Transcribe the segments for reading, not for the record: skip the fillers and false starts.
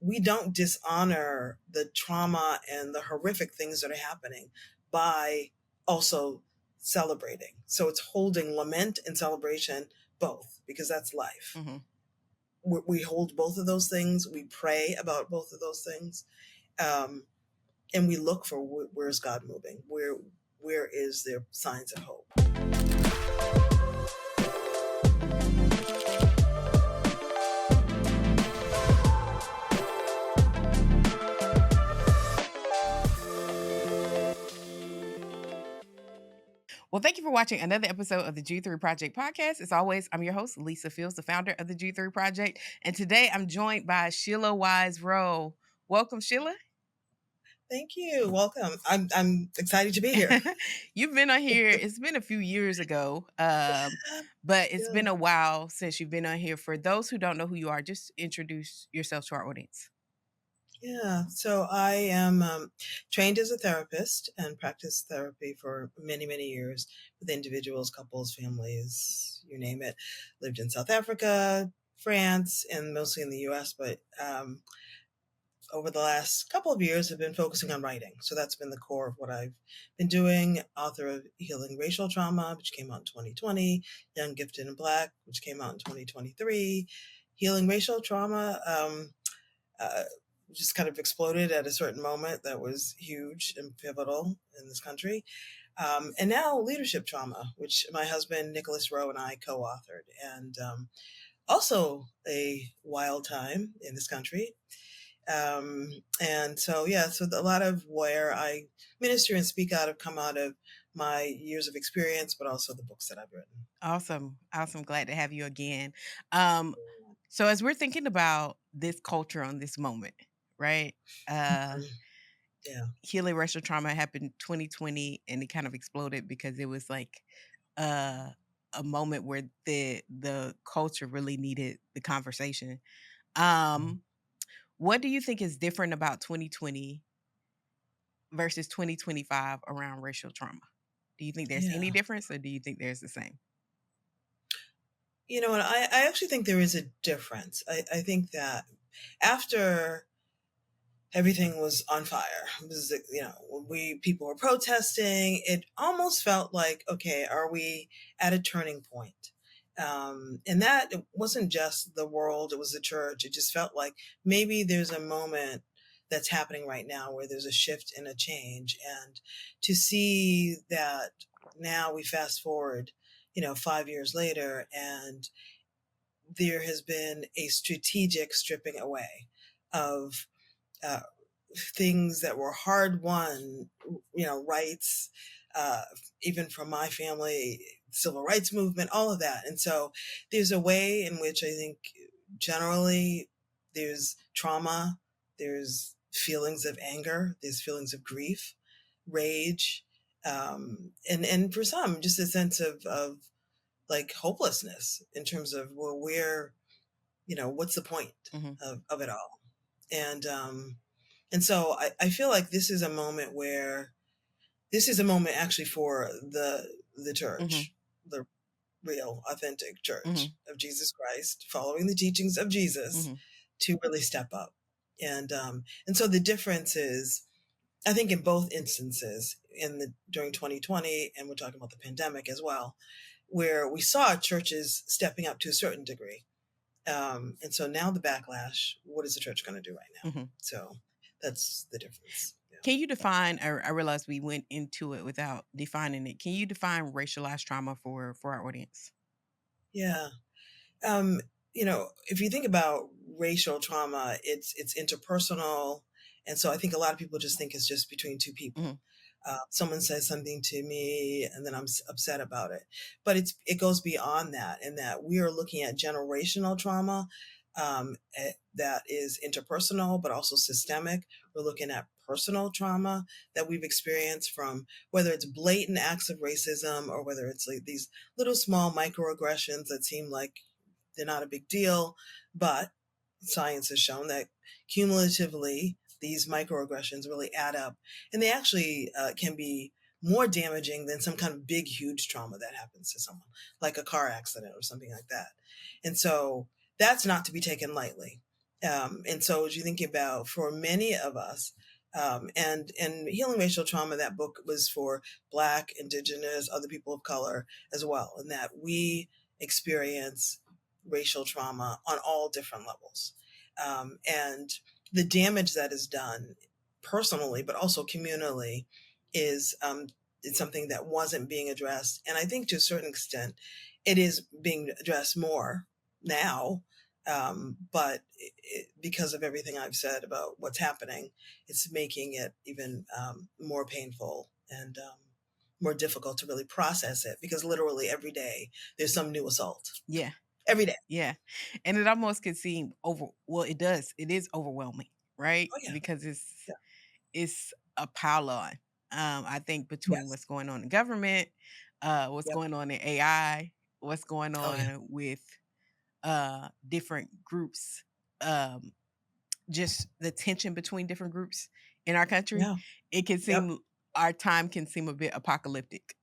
we don't dishonor the trauma and the horrific things that are happening by also celebrating. So it's holding lament and celebration both, because that's life. Mm-hmm. We hold both of those things. We pray about both of those things. And we look for where's God moving? Where is there signs of hope? Well, thank you for watching another episode of the Jude 3 Project podcast. As always, I'm your host, Lisa Fields, the founder of the Jude 3 Project. And today I'm joined by Sheila Wise Rowe. Welcome, Sheila. Thank you. Welcome. I'm excited to be here. You've been on here. It's been a few years ago, but it's been a while since you've been on here. For those who don't know who you are, just introduce yourself to our audience. Yeah, so I am trained as a therapist and practiced therapy for many, many years with individuals, couples, families, you name it. Lived in South Africa, France, and mostly in the US, but over the last couple of years, I've been focusing on writing. So that's been the core of what I've been doing. Author of Healing Racial Trauma, which came out in 2020, Young, Gifted, and Black, which came out in 2023. Healing Racial Trauma, just kind of exploded at a certain moment that was huge and pivotal in this country. And now Leadership Trauma, which my husband, Nicholas Rowe, and I co-authored. And also a wild time in this country. And so, so a lot of where I minister and speak out have come out of my years of experience, but also the books that I've written. Awesome. Glad to have you again. So as we're thinking about this culture on this moment, right? Healing racial trauma happened 2020 and it kind of exploded because it was like a moment where the culture really needed the conversation. What do you think is different about 2020 versus 2025 around racial trauma? Do you think there's any difference, or do you think there's the same? You know what? I actually think there is a difference. I think that after everything was on fire, it was, when people were protesting, it almost felt like, okay, are we at a turning point? And that it wasn't just the world, it was the church. It just felt like maybe there's a moment that's happening right now where there's a shift and a change. And to see that now we fast forward, 5 years later, and there has been a strategic stripping away of things that were hard won, rights, even from my family, civil rights movement, all of that. And so there's a way in which I think generally there's trauma, there's feelings of anger, there's feelings of grief, rage, and for some, just a sense of like hopelessness in terms of, well, what's the point of it all? And so I feel like this is a moment actually for the church, the real, authentic church of Jesus Christ, following the teachings of Jesus, to really step up. And so the difference is, I think in both instances, during 2020, and we're talking about the pandemic as well, where we saw churches stepping up to a certain degree. And so now the backlash, what is the church going to do right now? So that's the difference. Yeah. Can you define, I realized we went into it without defining it. Can you define racialized trauma for our audience? Yeah. If you think about racial trauma, it's interpersonal. And so I think a lot of people just think it's just between two people. Someone says something to me and then I'm upset about it. But it goes beyond that, in that we are looking at generational trauma that is interpersonal, but also systemic. We're looking at personal trauma that we've experienced, from whether it's blatant acts of racism or whether it's like these little small microaggressions that seem like they're not a big deal, but science has shown that cumulatively these microaggressions really add up, and they actually can be more damaging than some kind of big, huge trauma that happens to someone, like a car accident or something like that. And so that's not to be taken lightly. And so as you think about, for many of us, and Healing Racial Trauma, that book was for Black, Indigenous, other people of color as well, and that we experience racial trauma on all different levels. And the damage that is done personally, but also communally, is it's something that wasn't being addressed. And I think to a certain extent, it is being addressed more now, but because of everything I've said about what's happening, it's making it even more painful and more difficult to really process it, because literally every day there's some new assault. Yeah. Every day. Yeah. And it almost can seem it does. It is overwhelming, right? Oh, yeah. Because Yeah. it's a pile on. I think between Yes. what's going on in government, what's Yep. going on in AI, what's going Oh, yeah. on with different groups, um, just the tension between different groups in our country, Yeah. it can Yep. seem our time can seem a bit apocalyptic.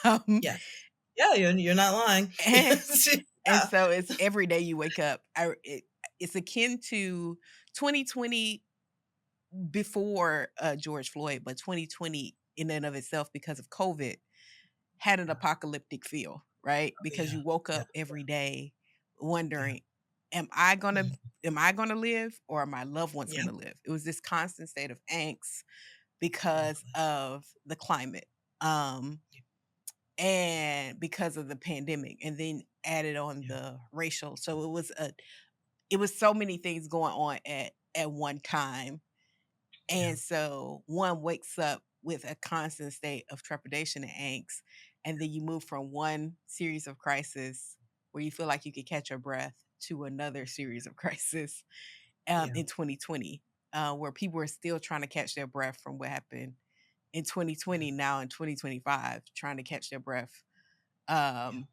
um, Yes. Yeah. You're not lying. and, Yes. and Yeah. so it's every day you wake up. It's akin to 2020 before George Floyd, but 2020 in and of itself, because of COVID, had an Yeah. apocalyptic feel, right? Oh, Because yeah. you woke Yeah. up every day Yeah. wondering, am I gonna Mhm. am I gonna live, or are my loved ones Yeah. gonna live? It was this constant state of angst because Exactly. of the climate. Um Yeah. and because of the pandemic, and then added on Yeah. the racial. So it was so many things going on at one time. Yeah. And so one wakes up with a constant state of trepidation and angst. And then you move from one series of crisis where you feel like you could catch your breath to another series of crisis Yeah. in 2020, where people are still trying to catch their breath from what happened in Yeah. 2020, now in 2025, trying to catch their breath Yeah. um,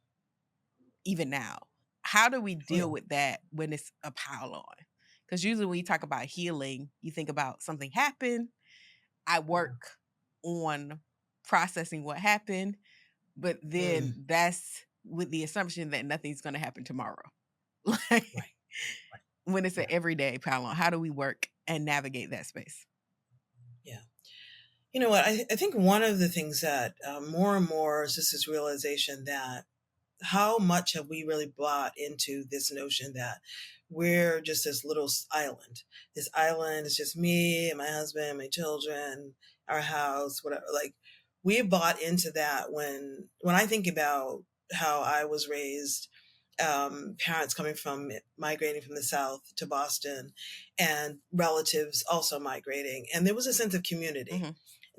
even now. How do we Oh, yeah. deal with that when it's a pile on? Because usually when you talk about healing, you think about something happened. I Yeah. work on processing what happened, but then Mm. that's with the assumption that nothing's going to happen tomorrow. Like Right. Right. when it's an Yeah. everyday pile on, how do we work and navigate that space? Yeah. You know what? I think one of the things that more and more is just this realization that how much have we really bought into this notion that we're just this little island. This island is just me and my husband, my children, our house, whatever. Like, we bought into that. When I think about how I was raised, parents coming from migrating from the South to Boston, and relatives also migrating, and there was a sense of community, Hmm.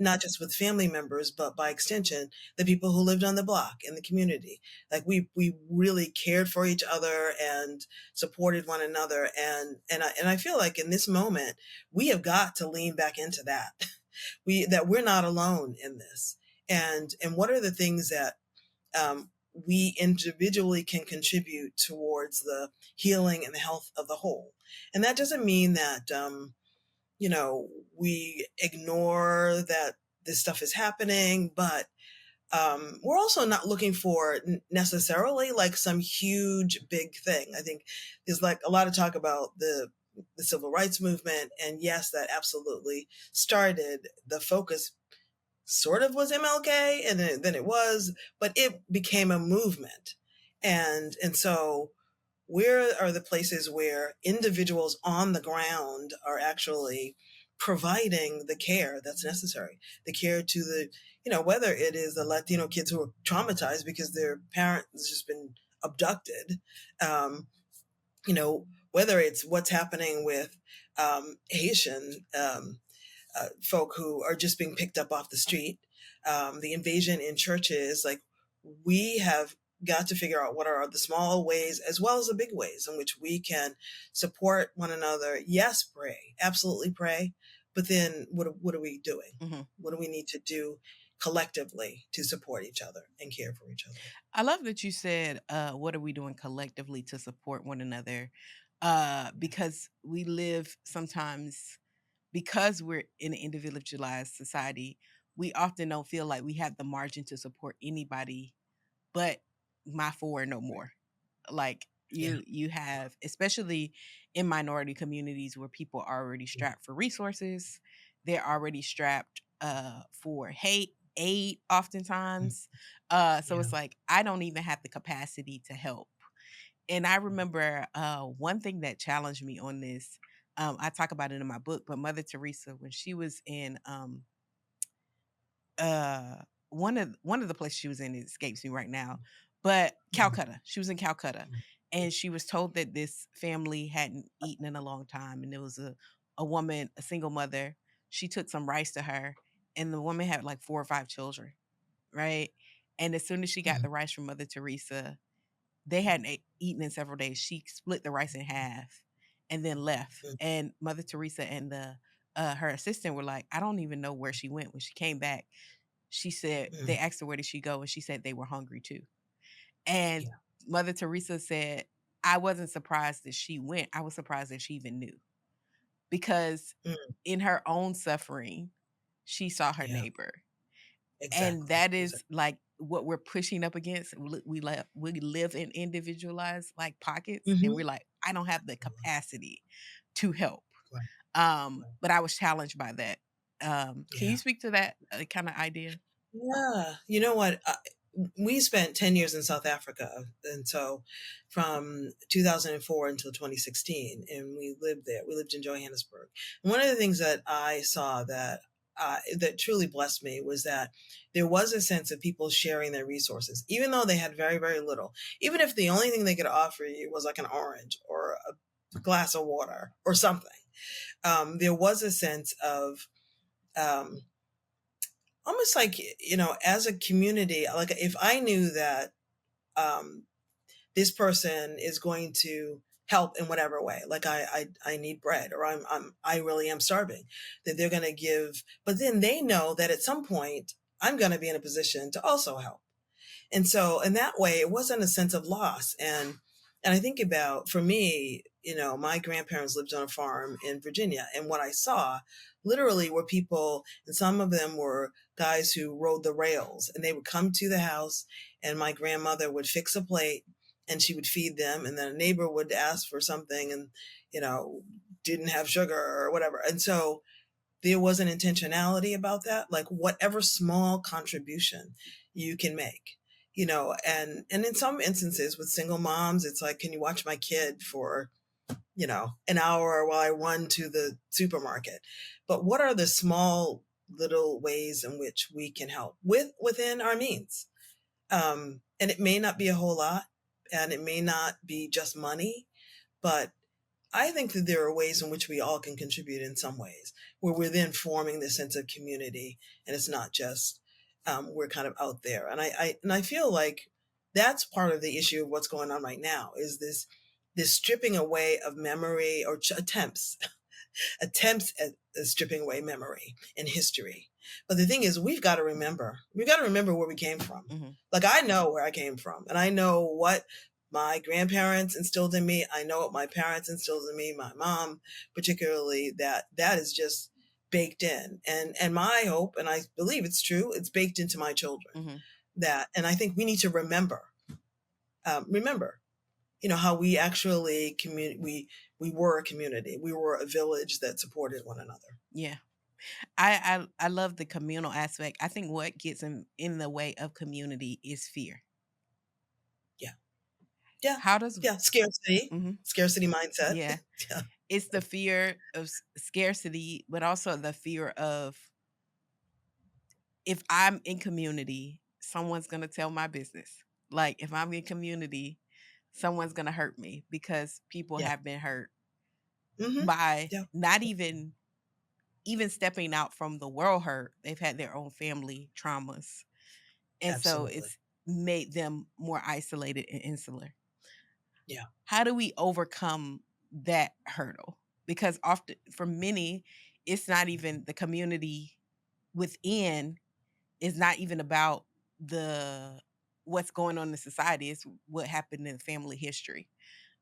not just with family members, but by extension, the people who lived on the block in the community. Like, we really cared for each other and supported one another. And I feel like in this moment, we have got to lean back into that. That we're not alone in this. And what are the things that we individually can contribute towards the healing and the health of the whole? And that doesn't mean that you know, we ignore that this stuff is happening, but we're also not looking for necessarily like some huge big thing. I think there's like a lot of talk about the civil rights movement, and yes, that absolutely started. The focus sort of was MLK, and then it was, but it became a movement, and so where are the places where individuals on the ground are actually providing the care that's necessary, the care to the, whether it is the Latino kids who are traumatized because their parent has just been abducted, um, whether it's what's happening with Haitian folk who are just being picked up off the street, the invasion in churches. Like, we have got to figure out what are the small ways as well as the big ways in which we can support one another. Yes, pray, absolutely pray, but then what are we doing? Hmm. What do we need to do collectively to support each other and care for each other? I love that you said, what are we doing collectively to support one another? Because we live sometimes, because we're in an individualized society, we often don't feel like we have the margin to support anybody but my four and no more. Like, Yeah. You have, especially in minority communities where people are already strapped for resources, they're already strapped for hate aid Mm. oftentimes. So Yeah. it's like I don't even have the capacity to help. And I remember one thing that challenged me on this. I talk about it in my book, but Mother Teresa, when she was in uh one of the places she was in, it escapes me right now, but Mhm. Calcutta. She was in Calcutta, Mhm. and she was told that this family hadn't eaten in a long time, and there was a woman, a single mother. She took some rice to her, and the woman had like 4 or 5 children, right? And as soon as she got Mhm. the rice from Mother Teresa, they hadn't eaten in several days. She split the rice in half and then left. Mhm. And Mother Teresa and the her assistant were like, I don't even know where she went. When she came back, she said, Mhm. they asked her where did she go, and she said they were hungry too. And Yeah. Mother Teresa said, I wasn't surprised that she went. I was surprised that she even knew, because Mm. in her own suffering, she saw her Yeah. neighbor. And Exactly. that is Exactly. like what we're pushing up against. We live in individualized like pockets, and Mhm. we're like, I don't have the capacity to help. Right. Right. But I was challenged by that. Can you Yeah. speak to that kind of idea? Yeah. You know what? We spent 10 years in South Africa. And so from 2004 until 2016, and we lived there. We lived in Johannesburg. And one of the things that I saw that truly blessed me was that there was a sense of people sharing their resources, even though they had very, very little. Even if the only thing they could offer you was like an orange or a glass of water or something, there was a sense of um, almost like, as a community, like if I knew that um, this person is going to help in whatever way, like I need bread, or I really am starving, that they're going to give, but then they know that at some point I'm going to be in a position to also help. And so in that way, it wasn't a sense of loss. And I think about, for me, my grandparents lived on a farm in Virginia, and what I saw literally were people, and some of them were guys who rode the rails, and they would come to the house, and my grandmother would fix a plate and she would feed them, and then a neighbor would ask for something and, you know, didn't have sugar or whatever. And so there was an intentionality about that, like whatever small contribution you can make, and in some instances with single moms, it's like, can you watch my kid for, an hour while I run to the supermarket? But what are the small little ways in which we can help within our means? And it may not be a whole lot, and it may not be just money, but I think that there are ways in which we all can contribute in some ways, where we're then forming this sense of community, and it's not just we're kind of out there. And I feel like that's part of the issue of what's going on right now, is this stripping away of memory, or attempts at stripping away memory and history. But the thing is, we've got to remember where we came from. Hmm. Like, I know where I came from, and I know what my grandparents instilled in me. I know what my parents instilled in me, my mom, particularly, that is just baked in. And my hope, and I believe it's true, it's baked into my children. Hmm. And I think we need to remember, how we actually we were a community. We were a village that supported one another. Yeah. I love the communal aspect. I think what gets in the way of community is fear. Yeah. Yeah. How does Yeah. hmm Scarcity mindset. yeah, Yeah. it's the fear of scarcity, but also the fear of, if I'm in community, someone's going to tell my business. Like if I'm in community, someone's going to hurt me, because people Yeah. have been hurt Mm-hmm. by Yeah. not even stepping out from the world hurt. They've had their own family traumas. And so Absolutely. it's made them more isolated and insular. Yeah. How do we overcome that hurdle? Because often, for many, it's not even the community within, is not even about the what's going on in society. It's what happened in family history,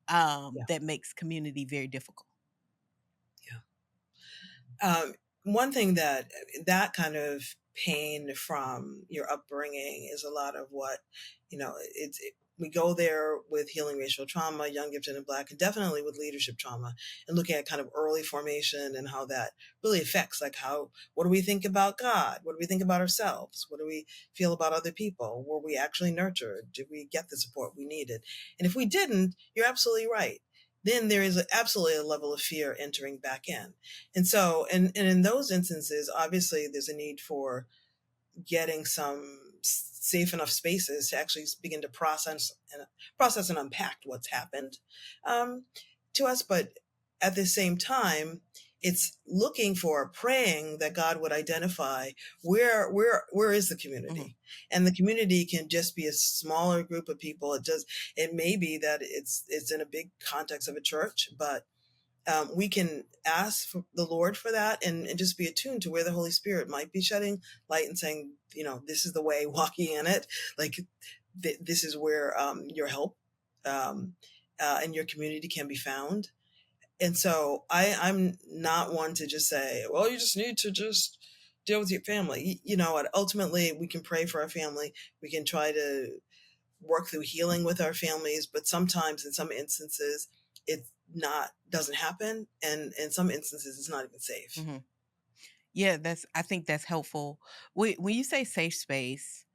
Yeah. that makes community very difficult. Yeah. One thing that kind of pain from your upbringing is a lot of what, it's. we go there with healing racial trauma, young, gifted, and Black, and definitely with leadership trauma, and looking at kind of early formation and how that really affects, like, what do we think about God? What do we think about ourselves? What do we feel about other people? Were we actually nurtured? Did we get the support we needed? And if we didn't, you're absolutely right. Then there is absolutely a level of fear entering back in. And so, and in those instances, obviously there's a need for getting some safe enough spaces to actually begin to process and unpack what's happened to us. But at the same time, it's looking for, praying that God would identify where is the community. Mm-hmm. And the community can just be a smaller group of people. It may be that it's in a big context of a church, but we can ask for the Lord for that, and just be attuned to where the Holy Spirit might be shedding light and saying, this is the way, walking in it. Like, this is where your help and your community can be found. And so I'm not one to just say, well, you just need to just deal with your family. Ultimately, we can pray for our family. We can try to work through healing with our families, but sometimes, in some instances, it doesn't happen, and in some instances it's not even safe. Mm-hmm. Yeah, I think that's helpful. When you say safe space,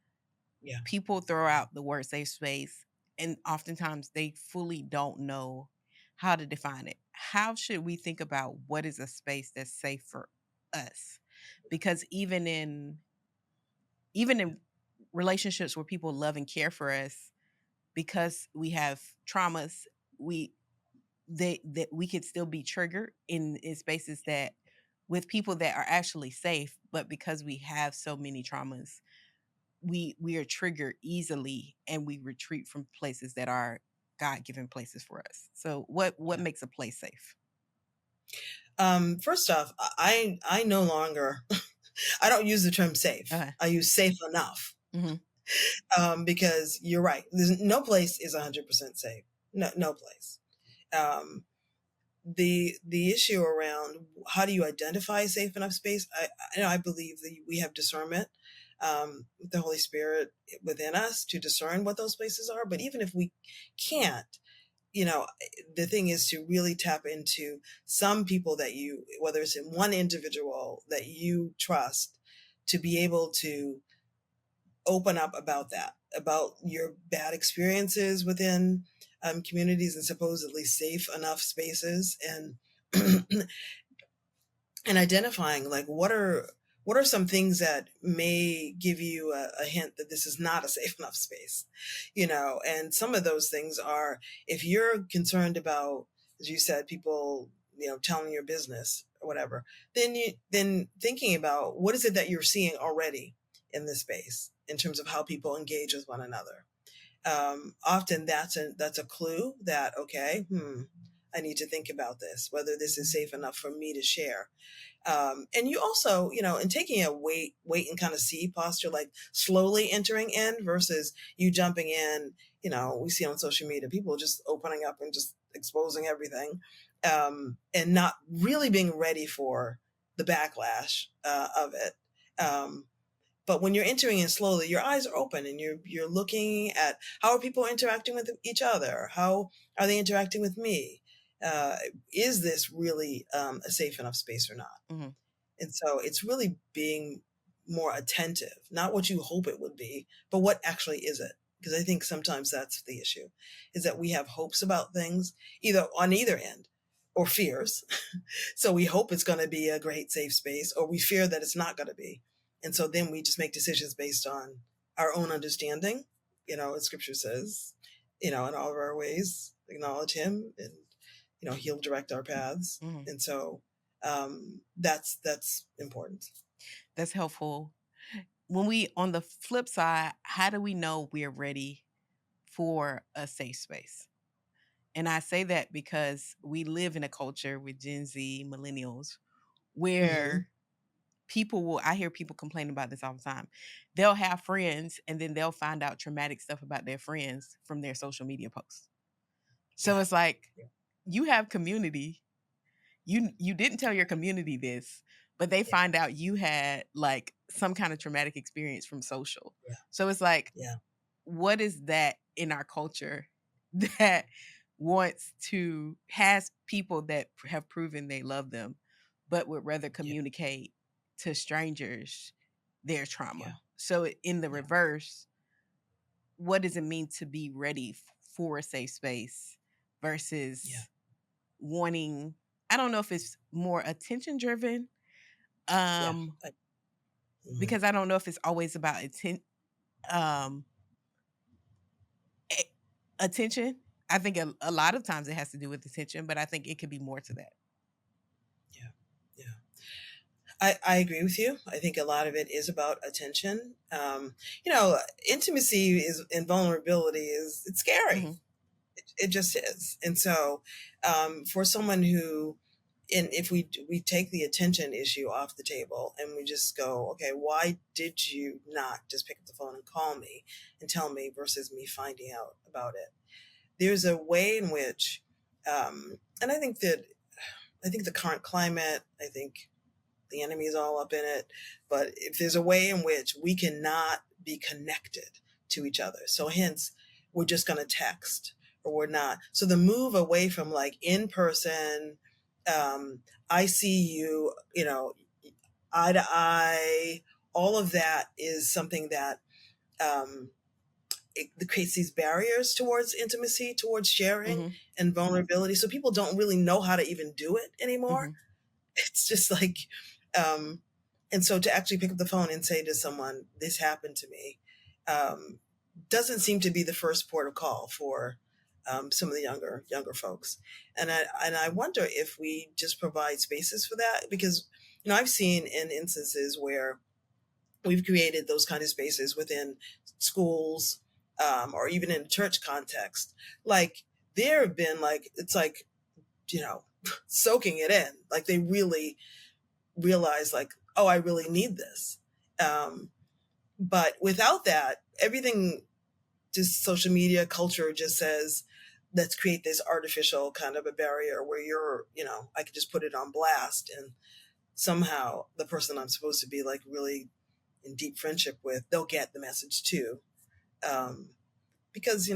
Yeah. people throw out the word safe space, and oftentimes they fully don't know how to define it. How should we think about what is a space that's safe for us? Because even in relationships where people love and care for us, because we have traumas, we that we could still be triggered in spaces that, with people that are actually safe, but because we have so many traumas, we are triggered easily, and we retreat from places that are God-given places for us. So what Yeah. makes a place safe? First off, I no longer I don't use the term safe. Okay. I use safe enough. Because you're right. There's no place is 100% safe. No place. Um, the issue around how do you identify safe enough space, I believe that we have discernment, the Holy Spirit within us to discern what those places are. But even if we can't, the thing is to really tap into some people that whether it's in one individual that you trust, to be able to open up about your bad experiences within communities and supposedly safe enough spaces, and and identifying, like, what are some things that may give you a hint that this is not a safe enough space. And some of those things are, if you're concerned about, as you said, people telling your business or whatever, then thinking about what is it that you're seeing already in this space in terms of how people engage with one another. Often that's a clue that, okay, I need to think about this, whether this is safe enough for me to share. And you also, in taking a wait and kind of see posture, like slowly entering in versus you jumping in. We see on social media people just opening up and just exposing everything, and not really being ready for the backlash of it. But when you're entering in slowly, your eyes are open, and you're looking at, how are people interacting with each other? How are they interacting with me? Is this really a safe enough space or not? Mm-hmm. And so it's really being more attentive, not what you hope it would be, but what actually is it? Because I think sometimes that's the issue, is that we have hopes about things, either on either end, or fears. So we hope it's going to be a great safe space, or we fear that it's not going to be. And so then we just make decisions based on our own understanding. As scripture says, in all of our ways, acknowledge him, and, he'll direct our paths. Mm-hmm. And so that's important. That's helpful. When we, on the flip side, how do we know we're ready for a safe space? And I say that because we live in a culture with Gen Z, millennials, Mm-hmm. where I hear people complain about this all the time. They'll have friends, and then they'll find out traumatic stuff about their friends from their social media posts. So Yeah. it's like, Yeah. you have community. You didn't tell your community this, but they Yeah. find out you had like some kind of traumatic experience from social. Yeah. So it's like, Yeah. what is that in our culture that has people that have proven they love them, but would rather Yeah. communicate to strangers their Yeah. trauma? So in the Yeah. reverse, what does it mean to be ready for a safe space Yeah. versus wanting, I don't know if it's more attention driven, Yeah. Mhm. because I don't know if it's always about um a- attention. I think a lot of times it has to do with attention, but I think it could be more to that. Yeah. Yeah. I agree with you. I think a lot of it is about attention. You know, intimacy is and vulnerability is it's scary. Hmm. It just is. And so, for someone who, and if we take the attention issue off the table and we just go, okay, why did you not just pick up the phone and call me and tell me versus me finding out about it? There's a way in which, and I think the current climate, I think the enemy is all up in it. But if there's a way in which we cannot be connected to each other, so hence we're just going to text or we're not. So the move away from like in person, um, I see you, you know, eye to eye, all of that is something that um, it creates these barriers towards intimacy, towards sharing Hmm. and vulnerability. So people don't really know how to even do it anymore. Hmm. It's just like, um, and so to actually pick up the phone and say to someone, "This happened to me," um, doesn't seem to be the first port of call for some of the younger folks. And I wonder if we just provide spaces for that, because I've seen in instances where we've created those kind of spaces within schools, or even in a church context. Like there have been like it's like you know soaking it in, like they really realize like, oh, I really need this. Um, but without that, everything, just social media culture just says, let's create this artificial kind of a barrier where I could just put it on blast and somehow the person I'm supposed to be like really in deep friendship with, they'll get the message too. Um, because,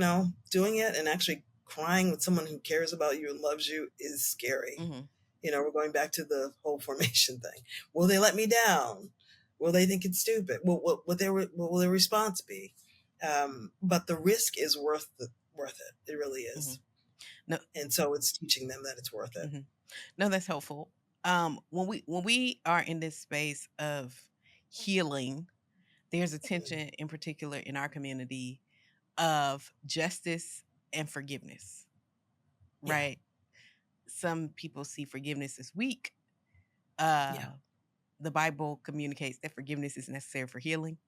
doing it and actually crying with someone who cares about you and loves you is scary. Hmm. We're going back to the whole formation thing. Will they let me down? Will they think it's stupid? What will their response be? But the risk is worth it. It really Hmm. is. No. And so it's teaching them that it's worth it. Hmm. No, that's helpful. When we are in this space of healing, there's a tension in particular in our community of justice and forgiveness, Yeah, right? Some people see forgiveness as weak. Uh, yeah, the Bible communicates that forgiveness is necessary for healing.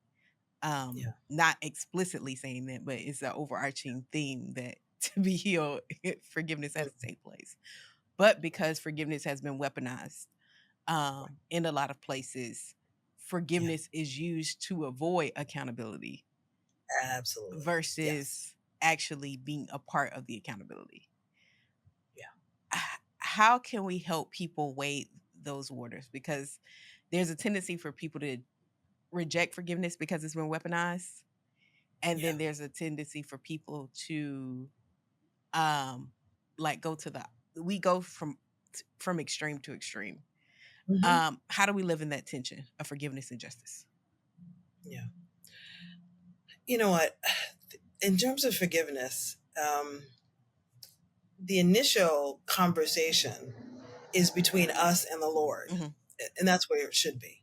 yeah. Not explicitly saying that, but it's an overarching theme that to be healed, forgiveness has to Mm, take place. But because forgiveness has been weaponized right. in a lot of places, Yeah, forgiveness is used to avoid accountability absolutely. Yes. versus actually being a part of the accountability. Yeah. How can we help people wade those waters? Because there's a tendency for people to reject forgiveness because it's been weaponized. And Yeah. then there's a tendency for people to um like go to the we go from extreme to extreme. Hmm. How do we live in that tension of forgiveness and justice? Yeah. You know what? In terms of forgiveness, the initial conversation is between us and the Lord, Hmm. and that's where it should be.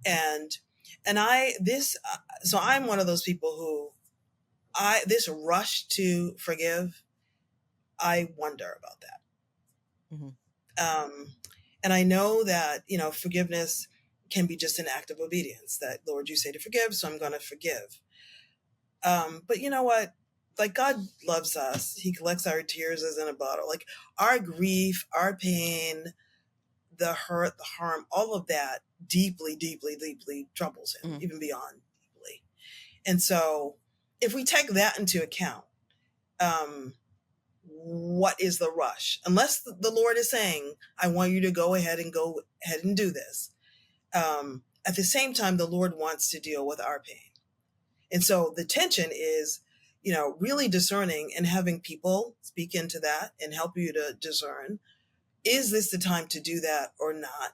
And I this so I'm one of those people who I this rush to forgive. I wonder about Hmm. that. And I know that forgiveness can be just an act of obedience. That Lord, you say to forgive, so I'm going to forgive. But you know what? Like God loves us. He collects our tears as in a bottle. Like our grief, our pain, the hurt, the harm, all of that deeply, deeply, deeply troubles him, Hmm. even beyond deeply. And so if we take that into account, um, what is the rush? Unless the Lord is saying, I want you to go ahead and do this. At the same time, the Lord wants to deal with our pain. And so the tension is, really discerning and having people speak into that and help you to discern, is this the time to do that or not?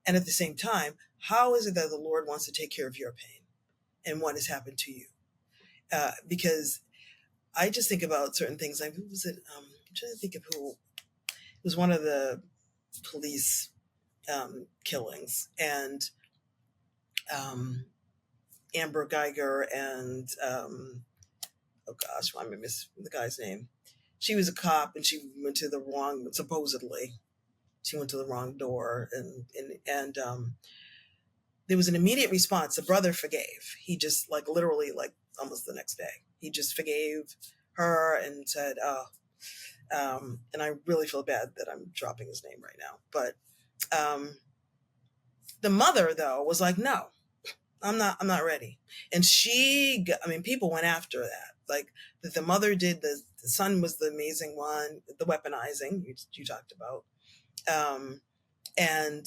And at the same time, how is it that the Lord wants to take care of your pain and what has happened to you? Because I just think about certain things. Like, who was it? I'm trying to think of who. It was one of the police killings, and um, Amber Geiger and oh gosh, why am I miss the guy's name? She was a cop, and she went to the wrong. Supposedly, she went to the wrong door, and there was an immediate response. The brother forgave. He just, like, literally, like, almost the next day, he just forgave her and said, "Oh." And I really feel bad that I'm dropping his name right now, but um, the mother though was like, "No, I'm not ready." And people went after that. Like, that the mother did. The son was the amazing one. The weaponizing you talked about, um, and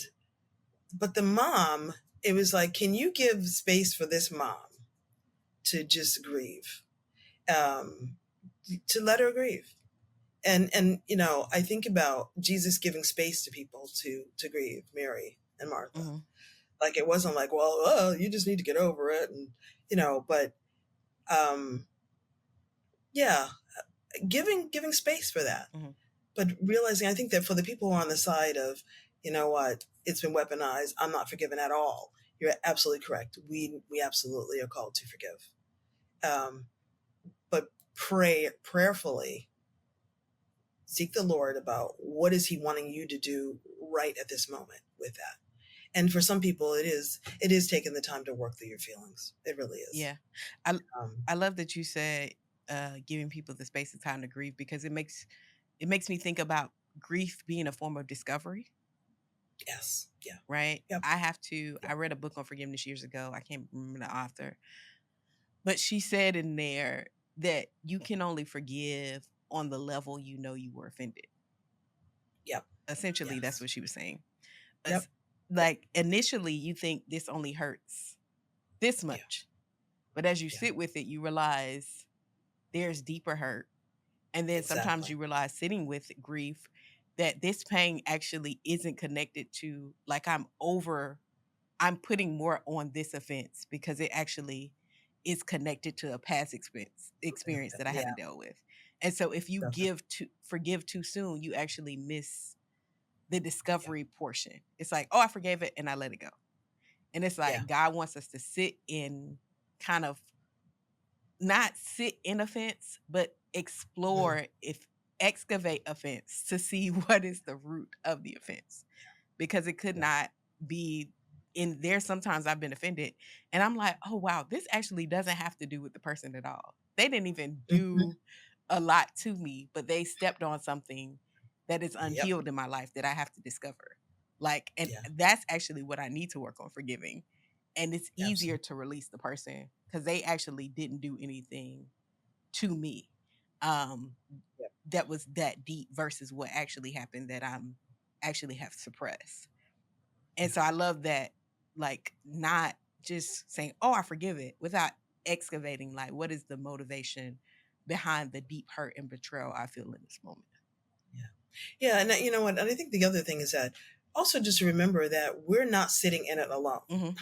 but the mom, it was like, can you give space for this mom to just grieve, um, to let her grieve? And I think about Jesus giving space to people to grieve, Mary and Martha. Mm-hmm. Like, it wasn't like, well, you just need to get over it, and but um, yeah, giving space for that, Mm-hmm. but realizing, I think that for the people who are on the side of, what, it's been weaponized, I'm not forgiven at all. You're absolutely correct. We absolutely are called to forgive, but prayerfully seek the Lord about what is He wanting you to do right at this moment with that. And for some people, it is taking the time to work through your feelings. It really is. Yeah. I Um, I love that you said giving people the space and time to grieve, because it makes me think about grief being a form of discovery, yes. Yeah. right? Yep. I read a book on forgiveness years ago. I can't remember the author, but she said in there that you can only forgive on the level you know you were offended. Yep. Essentially, that's Yes. what she was saying. Yep. Yep. Like, initially you think this only hurts this Yeah. much, but as you Yeah. sit with it, you realize there's deeper hurt. And then sometimes Exactly. you realize, sitting with grief, that this pain actually isn't connected to, like, I'm putting more on this offense because it actually is connected to a past experience that I Yeah. haven't dealt with. And so if you Definitely. forgive too soon, you actually miss the Yeah. discovery portion. It's like, oh, I forgave it and I let it go. And it's Yeah. like God wants us to sit in, kind of, not sit in offense, but Mhm. explore, if excavate offense, to see what is the root of the offense. Because it could Yeah. not be in there. Sometimes I've been offended and I'm like, oh wow, this actually doesn't have to do with the person at all. They didn't even Mhm. do a lot to me, but they stepped on something that is Yep. unhealed in my life that I have to discover. Like, and Yeah. that's actually what I need to work on forgiving. And it's easier Absolutely. to release the person because they actually didn't do anything to me, um Yep. that was that deep, versus what actually happened that I'm actually have suppressed. And Yeah. so I love that, like, not just saying, oh, I forgive it, without excavating, like, what is the motivation behind the deep hurt and betrayal I feel in this moment. Yeah. Yeah. And you know what? And I think the other thing is that also just remember that we're not sitting in it alone. Mm-hmm.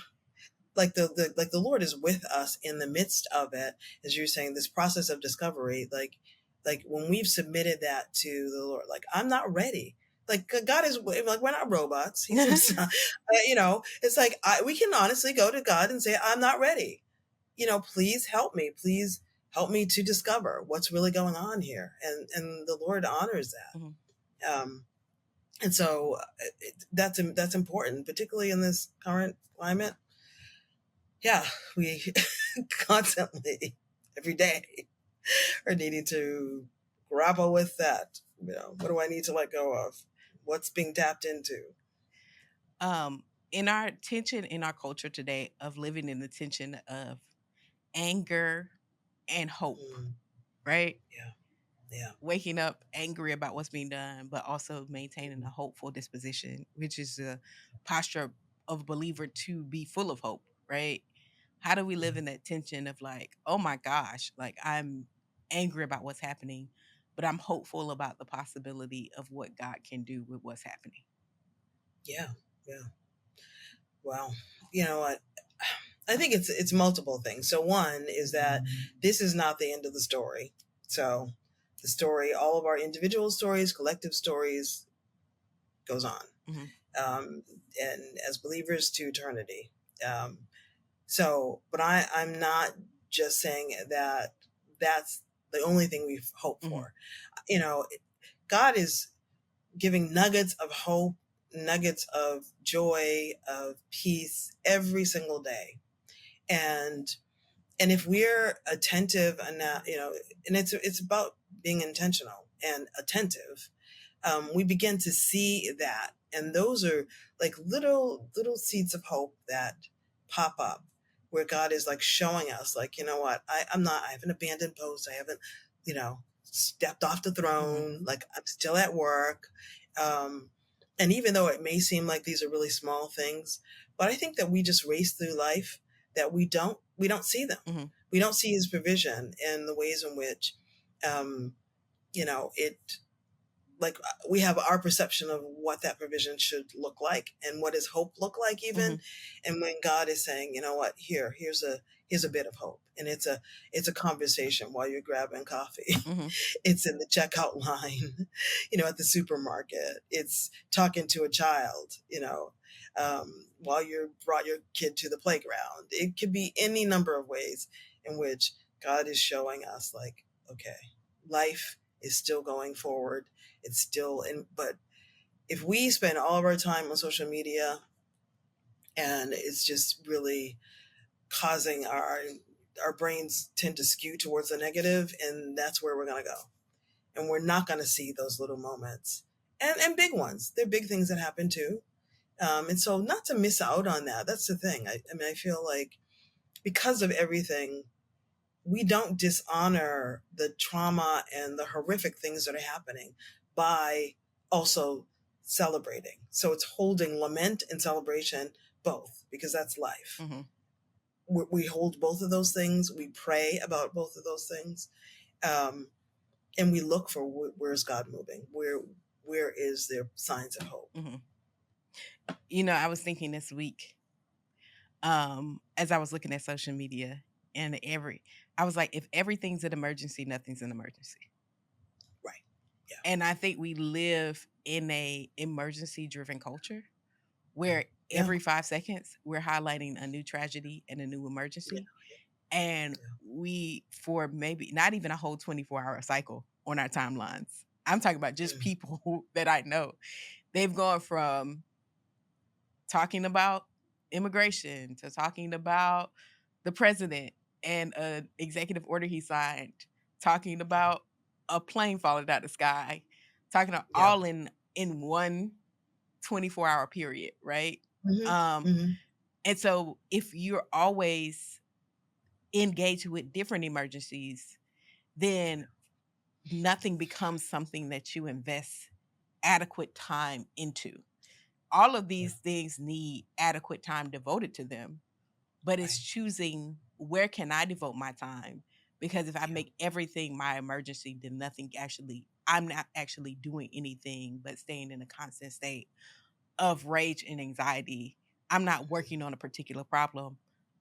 Like, the Lord is with us in the midst of it, as you're saying, this process of discovery. Like when we've submitted that to the Lord, like, I'm not ready. Like, God is, like, we're not robots. He's just, it's like, we can honestly go to God and say, I'm not ready. Please help me. Please help me to discover what's really going on here. And the Lord honors Mm-hmm. that. And so that's important, particularly in this current climate. Yeah, we constantly, every day, are needing to grapple with that. What do I need to let go of? What's being tapped into? um in our tension in our culture today, of living in the tension of anger and hope, Mm, right? yeah, yeah, Waking up angry about what's being done, but also maintaining a mhm, hopeful disposition, which is a posture of a believer, to be full of hope, right? How do we live in that tension of like, oh my gosh, like I'm angry about what's happening, but I'm hopeful about the possibility of what God can do with what's happening? Yeah. Yeah. Well, you know what? I think it's multiple things. So one is that this is not the end of the story. So the story, all of our individual stories, collective stories, goes on, Mm-hmm. and as believers to eternity. Um, but I'm not just saying that that's the only thing we hope Mm-hmm. for. You know, God is giving nuggets of hope, nuggets of joy, of peace every single day. And if we're attentive enough, and it's about being intentional and attentive, we begin to see that, and those are like little seeds of hope that pop up, where God is like showing us, like, you know what, I haven't abandoned post, I haven't, stepped off the Mm-hmm. throne, like I'm still at work. um, and even though it may seem like these are really small things, but I think that we just race through life, that we don't see them. Mm-hmm. We don't see his provision and the ways in which, um, it, like, we have our perception of what that provision should look like and what does hope look like Mm-hmm. even. And when God is saying, you know what, here's a bit of hope, and it's a conversation while you're grabbing coffee. Mm-hmm. It's in the checkout line, at the supermarket. It's talking to a child, while you brought your kid to the playground. It could be any number of ways in which God is showing us, like, okay, life is still going forward. It's still in, but if we spend all of our time on social media, and it's just really causing our brains tend to skew towards the negative, and that's where we're going to go. And we're not going to see those little moments, and big ones. They're big things that happen too. And so not to miss out on that. That's the thing. I mean, I feel like because of everything, we don't dishonor the trauma and the horrific things that are happening by also celebrating. So it's holding lament and celebration both, because that's life. Mm-hmm. We hold both of those things. We pray about both of those things, um, and we look for where's God moving. Where is there signs of hope? Mm-hmm. I was thinking this week, as I was looking at social media, and I was like, if everything's an emergency, nothing's an emergency. Right. Yeah. And I think we live in a emergency driven culture where Yeah. every 5 seconds we're highlighting a new tragedy and a new Yeah. emergency. And Yeah. we, for maybe not even a whole 24-hour cycle on our timelines, I'm talking about just Mm. people that I know, they've gone from talking about immigration to talking about the president and an executive order he signed, talking about a plane falling out of the sky, talking about Yeah. all in one 24-hour period, right? Mm-hmm. Um, Mm-hmm. and so if you're always engaged with different emergencies, then nothing becomes something that you invest adequate time into. All of Yeah. these things need adequate time devoted to them, but it's Right. choosing where can I devote my time, because if I Yeah. make everything my emergency, then I'm not actually doing anything but staying in a constant state of rage and anxiety. I'm not working on a particular problem.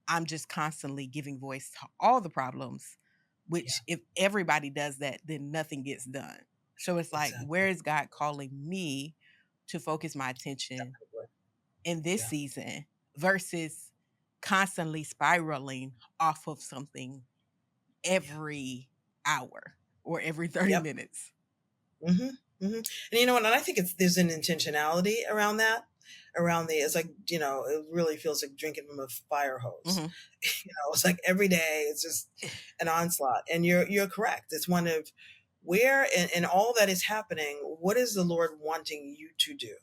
I'm just constantly giving voice to all the problems, Yeah. which if everybody does that, then nothing gets done. So it's like, where Exactly. is God calling me to focus my attention Definitely. in this Yeah. season versus constantly spiraling off of something Yeah. every hour or every 30 Yep. minutes? Mm-hmm. Mm-hmm. And you know what? And I think there's an intentionality around that. It's like, it really feels like drinking from a fire hose. Mm-hmm. It's like every day it's just an onslaught. And you're correct. It's one of where and all that is happening. What is the Lord wanting you to do,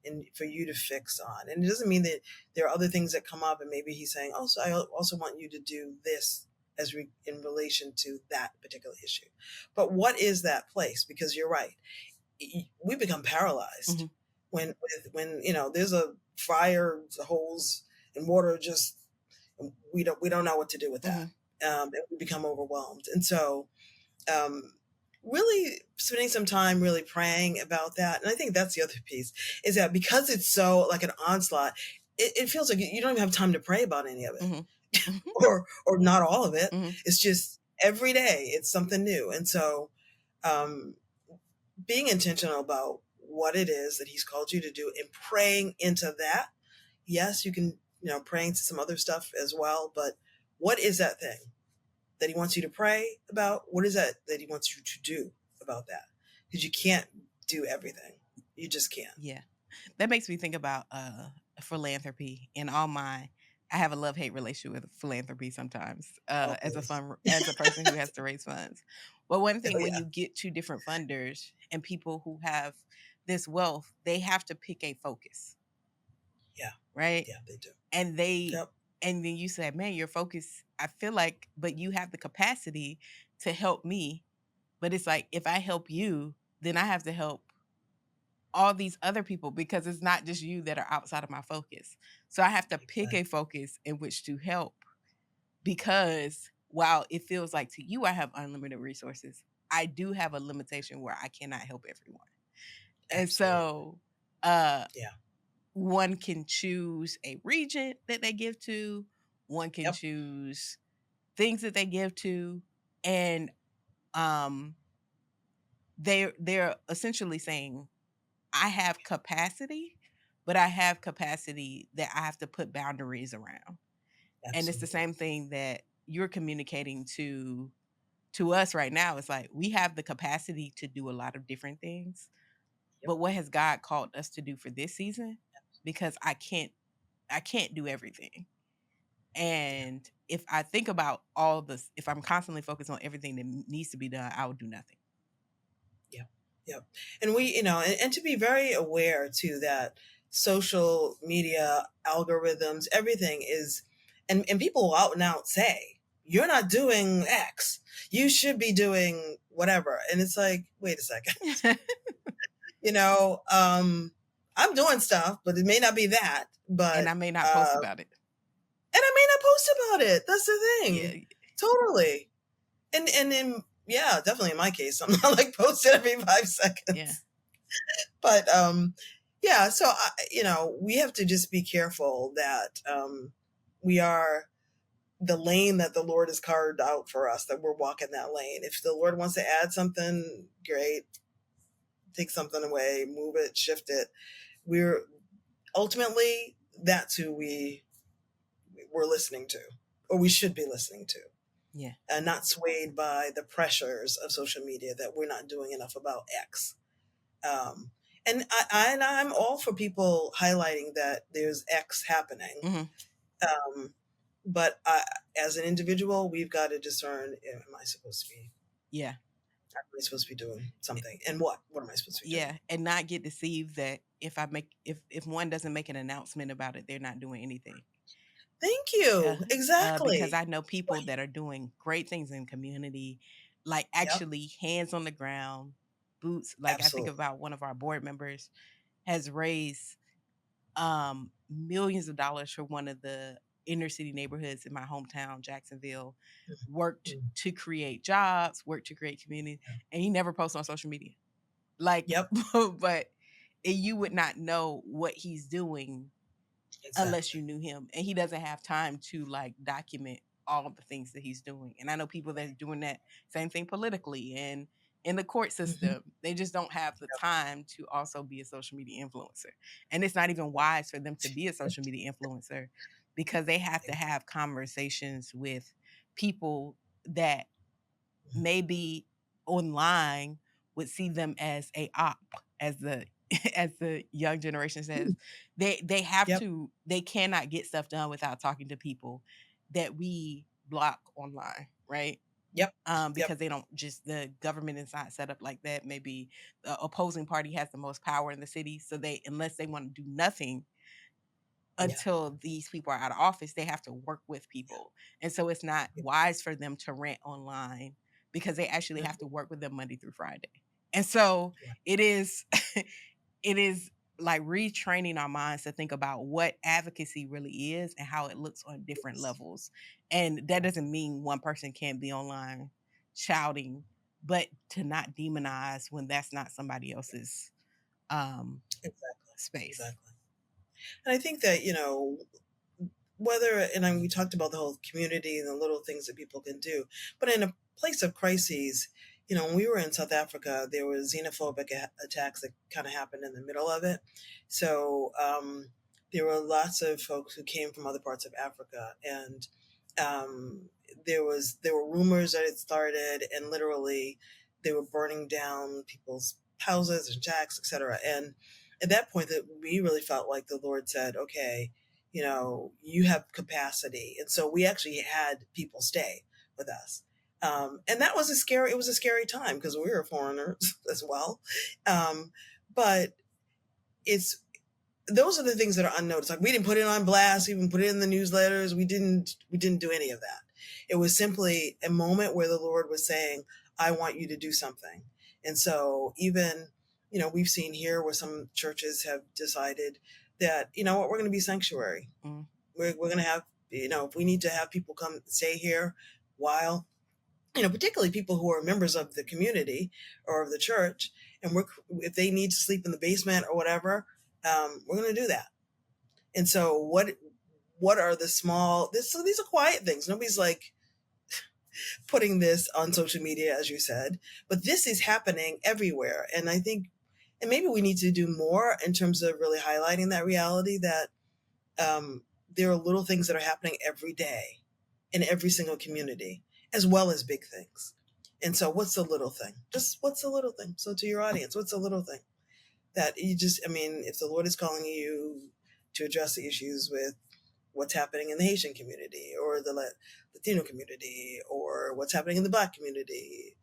and for you to fix on? And it doesn't mean that there are other things that come up, and maybe He's saying, "Oh, so I also want you to do this." In relation to that particular issue. But what is that place? Because you're right, we become paralyzed Mm-hmm. when there's a fire hose and water just We don't know what to do with that. Mm-hmm. And we become overwhelmed. And so, um, really spending some time really praying about that. And I think that's the other piece, is that because it's so like an onslaught, it feels like you don't even have time to pray about any of it, Mm-hmm. or not all of it. Mm-hmm. It's just every day it's something new. And so, um, being intentional about what it is that he's called you to do and praying into that. Yes, you can, praying to some other stuff as well, but what is that thing that he wants you to pray about? What is that he wants you to do about that? Because you can't do everything. You just can't. Yeah. That makes me think about philanthropy and all my. I have a love-hate relationship with philanthropy sometimes, Oh, please. as a person who has to raise funds. But one Oh, thing, when yeah. you get to different funders and people who have this wealth, they have to pick a focus, Yeah. right? Yeah, they do. And they Yep. and then you said, man, your focus, I feel like, but you have the capacity to help me. But it's like, if I help you, then I have to help all these other people, because it's not just you that are outside of my focus. So I have to pick a Exactly. focus in which to help, because while it feels like to you I have unlimited resources, I do have a limitation where I cannot help everyone. And Absolutely. so Yeah. one can choose a region that they give to, one can Yep. choose things that they give to, and um they're essentially saying, I have capacity, but I have capacity that I have to put boundaries around. And it's the Absolutely. same thing that you're communicating to us right now. It's like, we have the capacity to do a lot of different things, Yep. but what has God called us to do for this season? Because I can't do everything. Yeah. And if I think about all this, if I'm constantly focused on everything that needs to be done, I will do nothing. Yeah. Yep. And and to be very aware too that social media algorithms, everything is, and people will out and out say, you're not doing X. You should be doing whatever. And it's like, wait a second. you know, um, I'm doing stuff, but it may not be that. And But I may not post about it. and I may not post about it. That's the Yeah. thing. Totally. And in yeah, definitely in my case, I'm not like posted every 5 seconds. Yeah. But yeah, so we have to just be careful that we are the lane that the Lord has carved out for us, that we're walking that lane. If the Lord wants to add something, great. Take something away, move it, shift it. We're ultimately, that's who we're listening to, or we should be listening to, Yeah. and not swayed by the pressures of social media that we're not doing enough about X. Um, and I'm all for people highlighting that there's X happening. Hmm. Um, but as an individual, we've got to discern: am I supposed to be? Yeah. Am I supposed to be doing something? And what? What am I supposed to be doing? Yeah. And not get deceived that if one doesn't make an announcement about it, they're not doing anything. Thank Yeah. you. Because Exactly. I know people Right. that are doing great things in community, like Yep. actually hands on the ground, boots. Like, I think Absolutely. about one of our board members has raised millions of dollars for one of the inner city neighborhoods in my hometown, Jacksonville, worked Mhm. to create jobs, worked to create community, Yeah. and he never posts on social media. Like, Yep. but you would not know what he's doing unless Exactly. you knew him. And he doesn't have time to like document all of the things that he's doing. And I know people that's Right. doing that same thing politically and in the court Hmm. system. They just don't have the Yep. time to also be a social media influencer. And it's not even Yep. wise for them to be a social media influencer, because they have to have conversations with people that maybe online would see them as a op, as the as the young generation says. They have Yep. to, they cannot get stuff done without talking to people that we block online, right? Yep. Yep. Because they don't, just the government is not set up like that. Maybe the opposing party has the most power in the city, so they, unless they want to do nothing Yeah. until these people are out of office, they have to work with Yeah. people. And so it's not Yep. wise for them to rant online, because they actually have Mhm. to work with them Monday through Friday. And so Right. it is it is like retraining our minds to think about what advocacy really is and how it looks on different Yes. levels. And that doesn't mean one person can't be online shouting, but to not demonize when that's not somebody else's Exactly. space. Exactly. And I think that, whether, and we talked about the whole community and the little things that people can do, but in a place of crises, when we were in South Africa, there was xenophobic attacks that kind of happened in the middle of it. So there were lots of folks who came from other parts of Africa, and um, there were rumors that it started, and literally they were burning down people's houses and shacks, etc. And at that point, that we really felt like the Lord said, "Okay, you have capacity." And so we actually had people stay with us. And that was it was a scary time because we were foreigners as well. But it's, those are the things that are unnoticed. Like, we didn't put it on blast, even put it in the newsletters. We didn't do any of that. It was simply a moment where the Lord was saying, I want you to do something. And so even, we've seen here where some churches have decided that, what, we're going to be sanctuary. Mm. We're going to have, if we need to have people come stay here while, particularly people who are members of the community or of the church, and if they need to sleep in the basement or whatever, we're going to do that. And so what are the small, so these are quiet things. Nobody's like putting this on social media, as you said, but this is happening everywhere. And I think, and maybe we need to do more in terms of really highlighting that reality that there are little things that are happening every day in every single community, as well as big things. And so, what's the little thing? Just what's the little thing? So, to your audience, what's the little thing that you just, I mean, if the Lord is calling you to address the issues with what's happening in the Haitian community or the Latino community or what's happening in the Black community,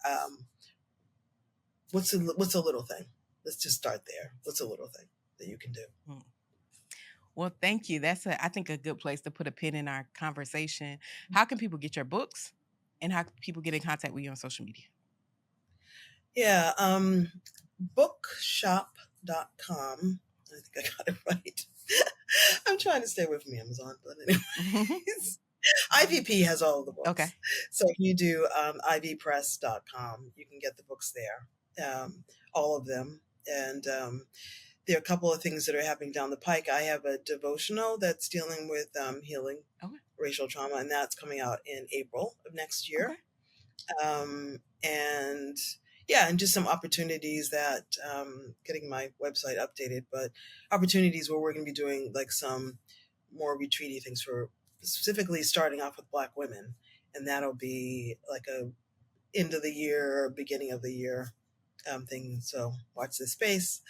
what's a little thing? Let's just start there. What's a little thing that you can do? Mm. Well, thank you. That's I think a good place to put a pin in our conversation. How can people get your books, and how can people get in contact with you on social media? Yeah, bookshop.com. I think I got it right. I'm trying to stay away from Amazon, but anyways, IVP has all of the Okay. books. So if you do ivpress.com, you can get the books there, all of them. And there are a couple of things that are happening down the pike. I have a devotional that's dealing with healing Okay. racial trauma, and that's coming out in April of next year. Okay. And yeah, and just some opportunities that getting my website updated, but opportunities where we're going to be doing like some more retreaty things for specifically starting off with Black women, and that'll be like a end of the year, beginning of the year thing. So watch this space.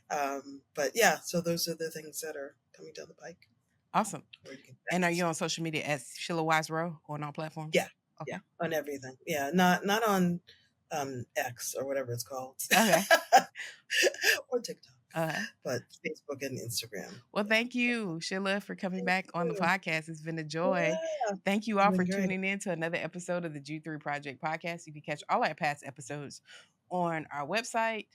But yeah, so those are the things that are coming down the pike. Awesome. Where you can And are you on social media as Sheila Wise Rowe on all platforms? Yeah, Okay. yeah, on everything. Yeah, not on X or whatever it's called. Okay. Or TikTok, Uh, but Facebook and Instagram. well, thank you, Sheila, for coming Thank back on the you. podcast. It's been a joy. Yeah, Thank you it's all for been great. tuning in to another episode of the Jude 3 Project podcast. You can catch all our past episodes on our website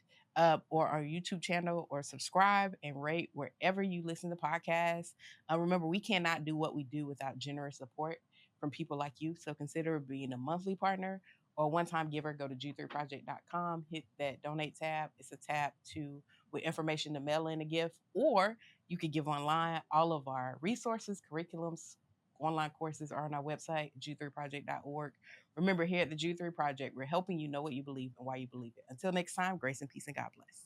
or our YouTube channel, or subscribe and rate wherever you listen to podcasts. Remember, we cannot do what we do without generous support from people like you. So consider being a monthly partner or one-time giver. Go to jude3project.com, hit that donate tab. It's a tab with information to mail in a gift, or you could give online. All of our resources, curriculums, online courses are on our website, jude3project.org. Remember, here at the Jude 3 Project, we're helping you know what you believe and why you believe it. Until next time, grace and peace and God bless.